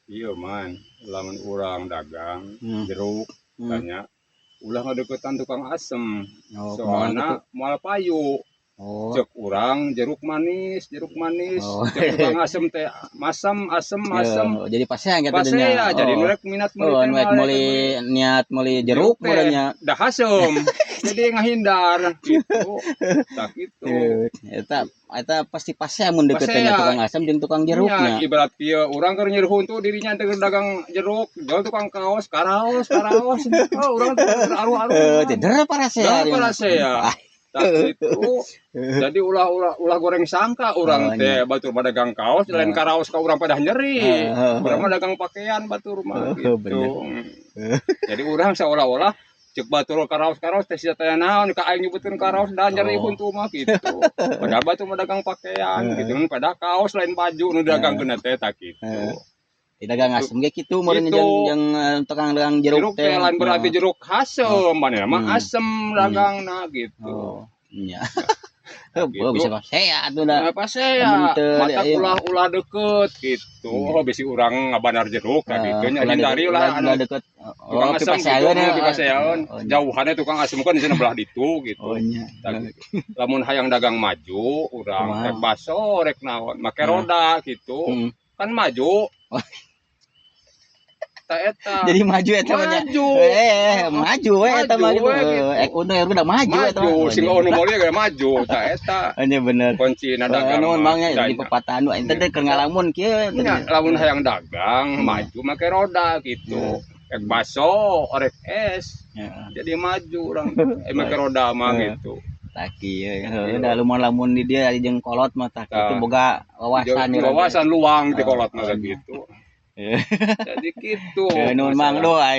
Iya man, lamun urang dagang Hmm. jeruk Hmm. tanya ulah ngadeukeutan tukang asem. Oh, kumaha Soalna gitu? moal payu. Oh. Cek urang jeruk manis, Oh. cek tukang asem teh masam, asem, asem. Jadi pasean gitu Pas nya. ya jadi Oh. nurek minat meuli Oh, teh nuek malah meuli meuli niat meuli jeruk jeruk teh meureunnya. dah asem. Jadi ngahindar gitu. Tak gitu. Eta pasti pasean mun Pas deukeutnya saya tukang asam jeung tukang nya jeruknya. ibarat kieu urang keur nyeuruh huntu dirinya teh dagang jeruk, jual tukang kaos, karaos, karaos. Oh, urang teh aru-aru. Tider parasean. Dah para saya. Tak itu jadi ulah goreng sangka Oh, urang nya. teh batur dagang kaos lain karaos ka urang pada nyeri. Urang mah Heeh. dagang pakaian batur mah Oh, bener. gitu. Jadi urang seolah-olah cek batur karaos-karaos teh sia teh naon ka aing nyebutkeun karaos da nyeri Oh. huntu mah gitu. Padahal batur mah dagang pakaian gitu kan padahal kaos lain baju nu dagangkeun teh tak gitu. Di dagang Itu asem ge kitu meureun gitu. jeung tukang dagang jeruk Jeruk teh. teh lain berarti jeruk asem, manehna mah Hmm. asem dagangna gitu. Oh, nya. Nah, Oh, bisa gitu. pasean atuh da. Apa Lamun saya teu mata ulah deket gitu. Nya. Bisi urang ngabanar jeruk tah gitu nya hindari Ulah lah anu deket. tukang Oh, asem gitu pipasean ya. pipasean. Oh, nya. Jauhannya tukang asem kan di sana belah ditu gitu. Oh, nya. Tah gitu. Lamun hayang dagang maju urang rek Kumaha? baso rek naon make Heeh. roda gitu. Hmm. Kan maju. Tah eta. Jadi maju eta mah nya. Maju. Maju we eta mah Maju we gitu. udah maju eta mah. Maju sing nu meuli ge maju tah eta. Nya bener. Kuncina dagang Nuhun mah. Bang nya di pepatah anu ente teh keur ngalamun kieu. Nya lamun hayang dagang maju make roda gitu. Rek baso, rek es. Jadi maju urang make roda mah gitu. Tah kieu da lamun di dieu jeung kolot mah tah kitu boga wawasan wawasan luang di kolot mah gitu. Jadi gitu. Nuhun Mang doa.